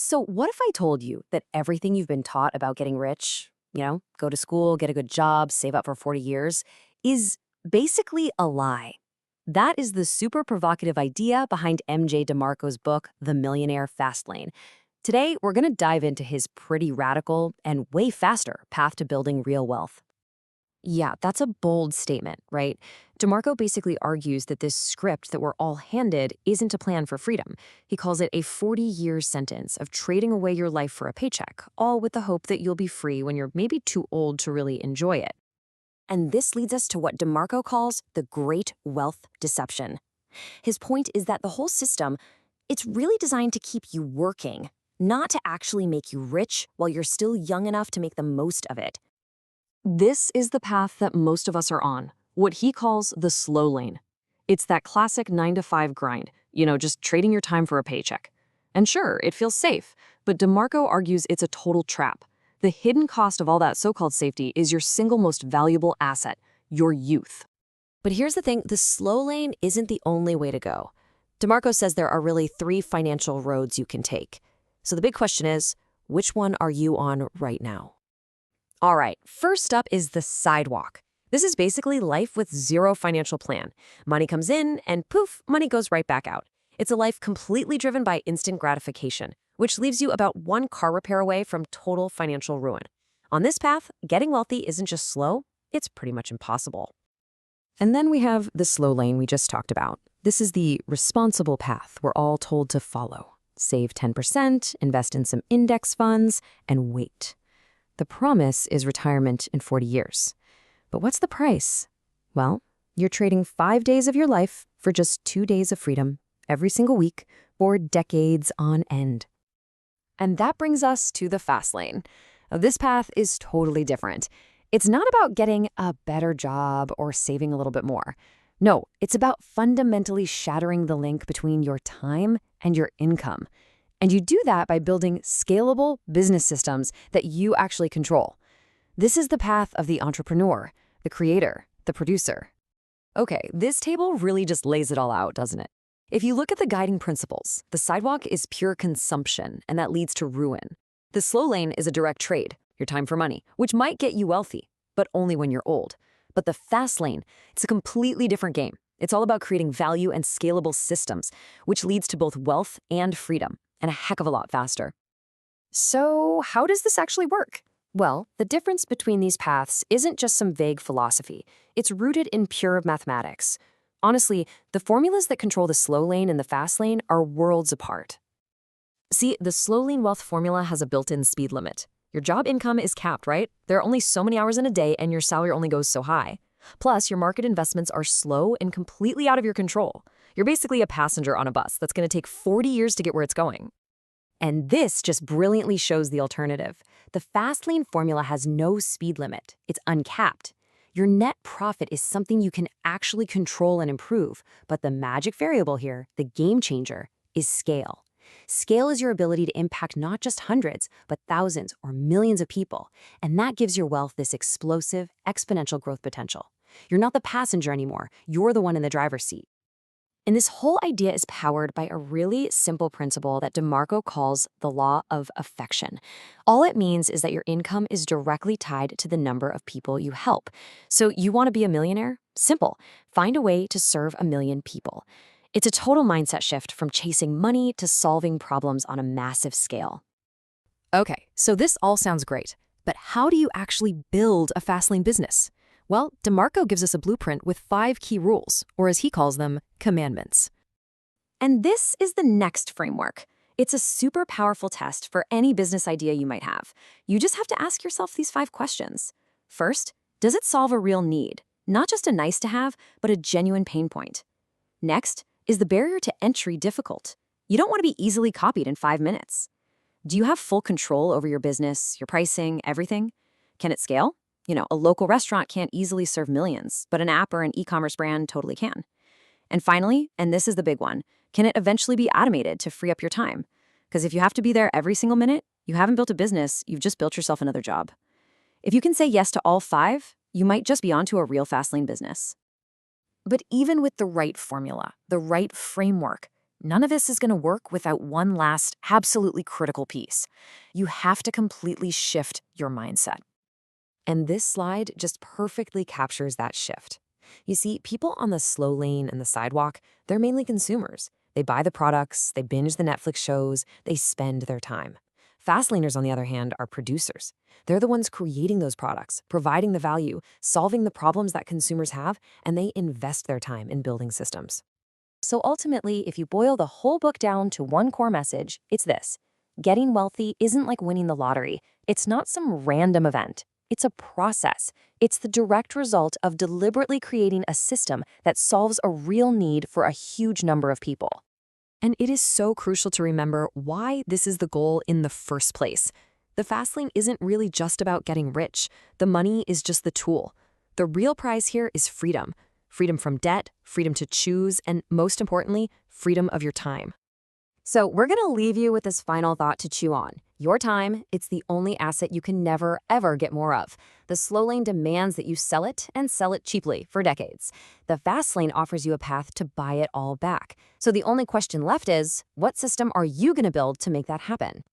So, what if I told you that everything you've been taught about getting rich, go to school, get a good job, save up for 40 years, is basically a lie? That is the super provocative idea behind MJ DeMarco's book, The Millionaire Fastlane. Today, we're going to dive into his pretty radical and way faster path to building real wealth. Yeah, that's a bold statement, right? DeMarco basically argues that this script that we're all handed isn't a plan for freedom. He calls it a 40-year sentence of trading away your life for a paycheck, all with the hope that you'll be free when you're maybe too old to really enjoy it. And this leads us to what DeMarco calls the great wealth deception. His point is that the whole system, it's really designed to keep you working, not to actually make you rich while you're still young enough to make the most of it. This is the path that most of us are on, what he calls the slow lane. It's that classic 9-to-5 grind, just trading your time for a paycheck. And sure, it feels safe, but DeMarco argues it's a total trap. The hidden cost of all that so-called safety is your single most valuable asset, your youth. But here's the thing, the slow lane isn't the only way to go. DeMarco says there are really 3 financial roads you can take. So the big question is, which one are you on right now? All right, first up is the sidewalk. This is basically life with zero financial plan. Money comes in and poof, money goes right back out. It's a life completely driven by instant gratification, which leaves you about 1 car repair away from total financial ruin. On this path, getting wealthy isn't just slow, it's pretty much impossible. And then we have the slow lane we just talked about. This is the responsible path we're all told to follow. Save 10%, invest in some index funds, and wait. The promise is retirement in 40 years. But what's the price? Well, you're trading 5 days of your life for just 2 days of freedom every single week for decades on end. And that brings us to the fast lane. Now, this path is totally different. It's not about getting a better job or saving a little bit more. No, it's about fundamentally shattering the link between your time and your income. And you do that by building scalable business systems that you actually control. This is the path of the entrepreneur, the creator, the producer. Okay, this table really just lays it all out, doesn't it? If you look at the guiding principles, the sidewalk is pure consumption, and that leads to ruin. The slow lane is a direct trade, your time for money, which might get you wealthy, but only when you're old. But the fast lane, it's a completely different game. It's all about creating value and scalable systems, which leads to both wealth and freedom, and a heck of a lot faster. So how does this actually work? Well, the difference between these paths isn't just some vague philosophy. It's rooted in pure mathematics. Honestly, the formulas that control the slow lane and the fast lane are worlds apart. See, the slow lane wealth formula has a built-in speed limit. Your job income is capped, right? There are only so many hours in a day and your salary only goes so high. Plus, your market investments are slow and completely out of your control. You're basically a passenger on a bus that's going to take 40 years to get where it's going. And this just brilliantly shows the alternative. The fast lane formula has no speed limit. It's uncapped. Your net profit is something you can actually control and improve. But the magic variable here, the game changer, is scale. Scale is your ability to impact not just hundreds, but thousands or millions of people. And that gives your wealth this explosive, exponential growth potential. You're not the passenger anymore. You're the one in the driver's seat. And this whole idea is powered by a really simple principle that DeMarco calls the law of affection. All it means is that your income is directly tied to the number of people you help. So you want to be a millionaire? Simple. Find a way to serve 1 million people. It's a total mindset shift from chasing money to solving problems on a massive scale. Okay, so this all sounds great, but how do you actually build a fast-lane business? Well, DeMarco gives us a blueprint with 5 key rules, or as he calls them, commandments. And this is the NECST framework. It's a super powerful test for any business idea you might have. You just have to ask yourself these 5 questions. First, does it solve a real need? Not just a nice to have, but a genuine pain point. Next, is the barrier to entry difficult? You don't want to be easily copied in 5 minutes. Do you have full control over your business, your pricing, everything? Can it scale? A local restaurant can't easily serve millions, but an app or an e-commerce brand totally can. And finally, and this is the big one, can it eventually be automated to free up your time? Because if you have to be there every single minute, you haven't built a business, you've just built yourself another job. If you can say yes to all 5, you might just be onto a real fast lane business. But even with the right formula, the right framework, None of this is going to work without one last, absolutely critical piece. You have to completely shift your mindset. And this slide just perfectly captures that shift. You see, people on the slow lane and the sidewalk, they're mainly consumers. They buy the products, they binge the Netflix shows, they spend their time. Fastlaners, on the other hand, are producers. They're the ones creating those products, providing the value, solving the problems that consumers have, and they invest their time in building systems. So ultimately, if you boil the whole book down to one core message, it's this. Getting wealthy isn't like winning the lottery. It's not some random event. It's a process. It's the direct result of deliberately creating a system that solves a real need for a huge number of people. And it is so crucial to remember why this is the goal in the first place. The fast lane isn't really just about getting rich. The money is just the tool. The real prize here is freedom. Freedom from debt, freedom to choose, and most importantly, freedom of your time. So we're going to leave you with this final thought to chew on. Your time, it's the only asset you can never, ever get more of. The slow lane demands that you sell it and sell it cheaply for decades. The fast lane offers you a path to buy it all back. So the only question left is, what system are you going to build to make that happen?